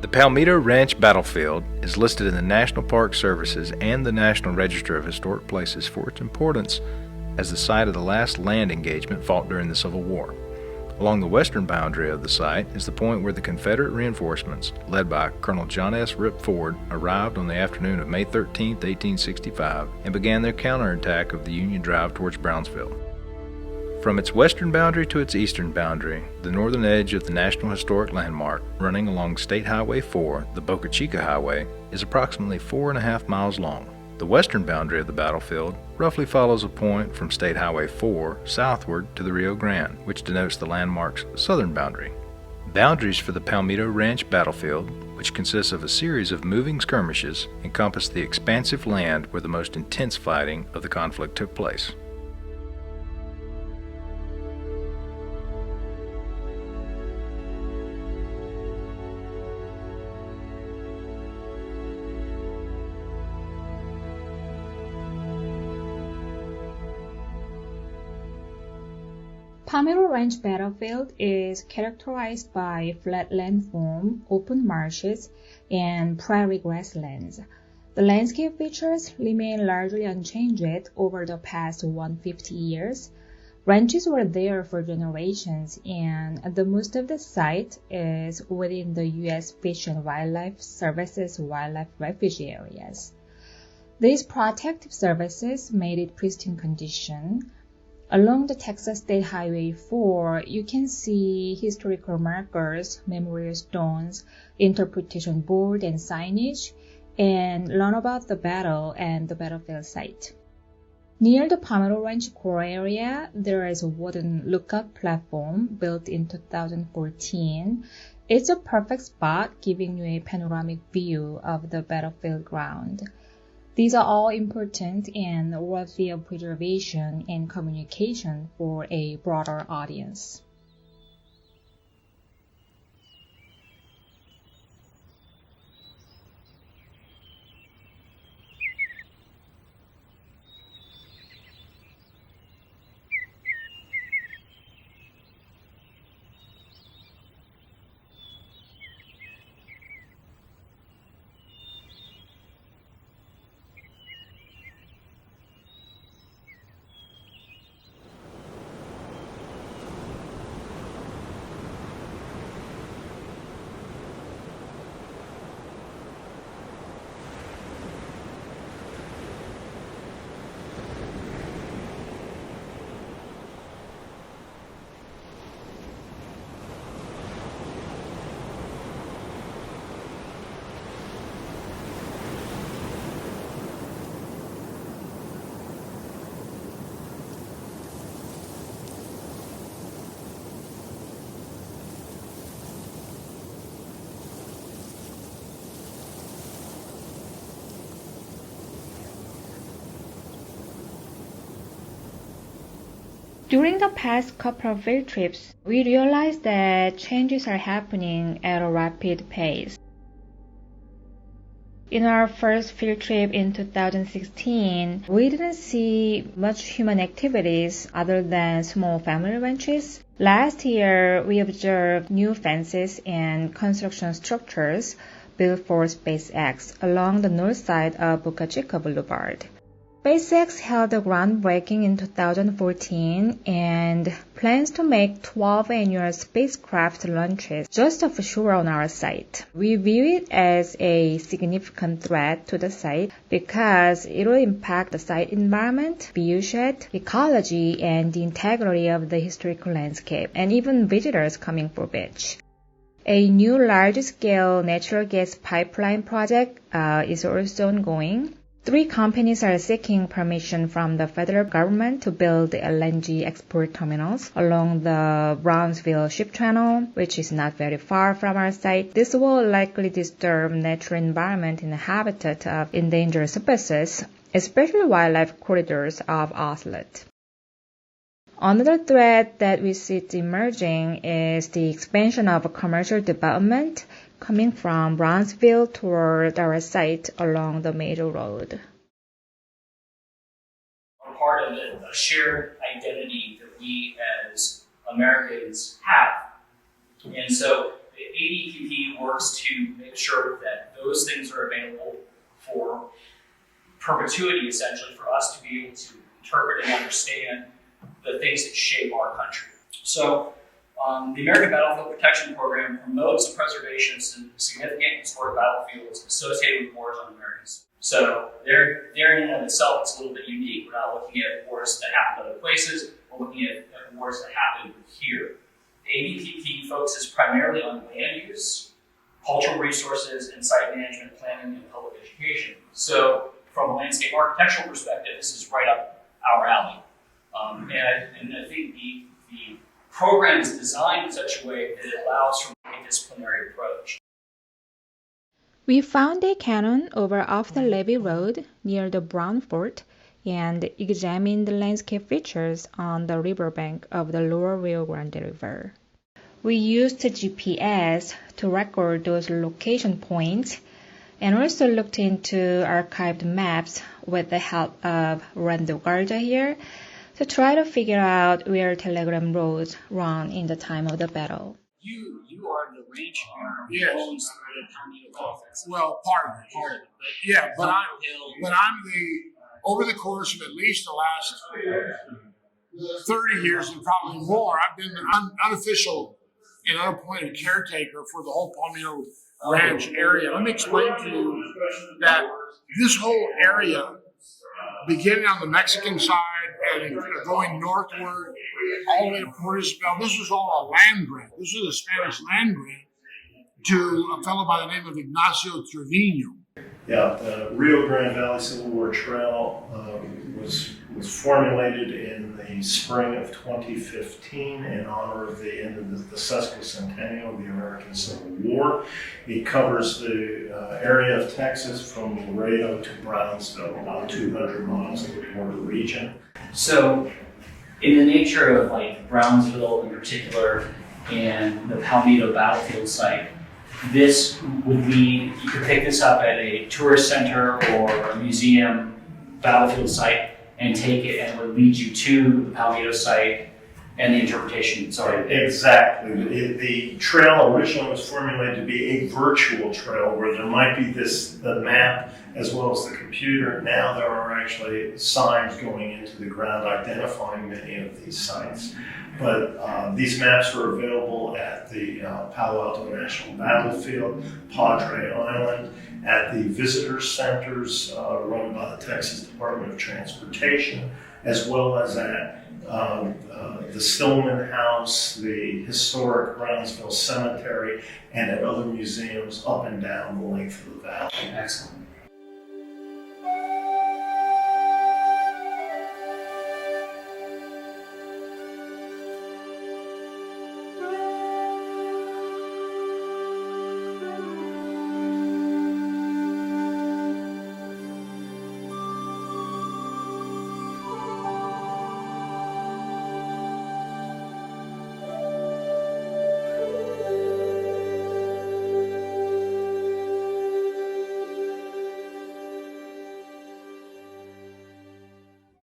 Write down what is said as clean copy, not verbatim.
The Palmito Ranch Battlefield is listed in the National Park Services and the National Register of Historic Places for its importance as the site of the last land engagement fought during the Civil War. Along the western boundary of the site is the point where the Confederate reinforcements, led by Colonel John S. Rip Ford, arrived on the afternoon of May 13, 1865, and began their counterattack of the Union drive towards Brownsville. From its western boundary to its eastern boundary, the northern edge of the National Historic Landmark, running along State Highway 4, the Boca Chica Highway, is approximately 4.5 miles long. The western boundary of the battlefield roughly follows a point from State Highway 4 southward to the Rio Grande, which denotes the landmark's southern boundary. Boundaries for the Palmito Ranch Battlefield, which consists of a series of moving skirmishes, encompass the expansive land where the most intense fighting of the conflict took place. Palmito Ranch Battlefield is characterized by flat landform, open marshes, and prairie grasslands. The landscape features remain largely unchanged over the past 150 years. Ranches were there for generations, and the most of the site is within the U.S. Fish and Wildlife Service's wildlife refuge areas. These protective services made it pristine condition. Along the Texas State Highway 4, you can see historical markers, memorial stones, interpretation board, and signage, and learn about the battle and the battlefield site. Near the Palmito Ranch core area, there is a wooden lookout platform built in 2014. It's a perfect spot, giving you a panoramic view of the battlefield ground. These are all important and worthy of preservation and communication for a broader audience. During the past couple of field trips, we realized that changes are happening at a rapid pace. In our first field trip in 2016, we didn't see much human activities other than small family ranches. Last year, we observed new fences and construction structures built for SpaceX along the north side of Boca Chica Boulevard. SpaceX held a groundbreaking in 2014 and plans to make 12 annual spacecraft launches just offshore on our site. We view it as a significant threat to the site because it will impact the site environment, viewshed, ecology, and the integrity of the historical landscape, and even visitors coming for beach. A new large-scale natural gas pipeline project is also ongoing. 3 companies are seeking permission from the federal government to build LNG export terminals along the Brownsville Ship Channel, which is not very far from our site. This will likely disturb natural environment and habitat of endangered species, especially wildlife corridors of ocelot. Another threat that we see emerging is the expansion of commercial development coming from Brownsville toward our site along the major road. Part of a shared identity that we as Americans have. And so ADPP works to make sure that those things are available for perpetuity, essentially, for us to be able to interpret and understand the things that shape our country. So the American Battlefield Protection Program promotes the preservation of significant historic battlefields associated with wars on Americans. So there in and of itself, it's a little bit unique. We're not looking at wars that happened other places. We're looking at wars that happened here. The ABPP focuses primarily on land use, cultural resources, and site management, planning, and public education. So from a landscape architectural perspective, this is right up our alley. And I think the program is designed in such a way that it allows for a multidisciplinary approach. We found a cannon over off the Levee Road near the Brown Fort and examined the landscape features on the riverbank of the Lower Rio Grande River. We used the GPS to record those location points and also looked into archived maps with the help of Rando Garza here to try to figure out where telegram roads run in the time of the battle. You are the rancher Yes. who owns the Palmito Dolphins. Well, part of it. Yeah, but I'm over the course of at least the last 30 years and probably more, I've been the unofficial and unappointed caretaker for the whole Palmito Ranch area. Let me explain to you that this whole area, beginning on the Mexican side and going northward all the way to Port Isabel, this was all a land grant. This was a Spanish land grant to a fellow by the name of Ignacio Trevino. Yeah, the Rio Grande Valley Civil War Trail was formulated in the spring of 2015 in honor of the end of the sesquicentennial of the American Civil War. It covers the area of Texas from Laredo to Brownsville, about 200 miles of the border region. So, in the nature of like Brownsville in particular and the Palmito battlefield site, this would be, you could pick this up at a tourist center or a museum battlefield site and take it, and it would lead you to the Palmito site and the interpretation. Sorry. Exactly. The trail originally was formulated to be a virtual trail where there might be the map as well as the computer. Now there are actually signs going into the ground identifying many of these sites. But these maps are available at the Palo Alto National Battlefield, Padre Island, at the visitor centers run by the Texas Department of Transportation, as well as at the Stillman House, the historic Brownsville Cemetery, and at other museums up and down the length of the valley. Excellent.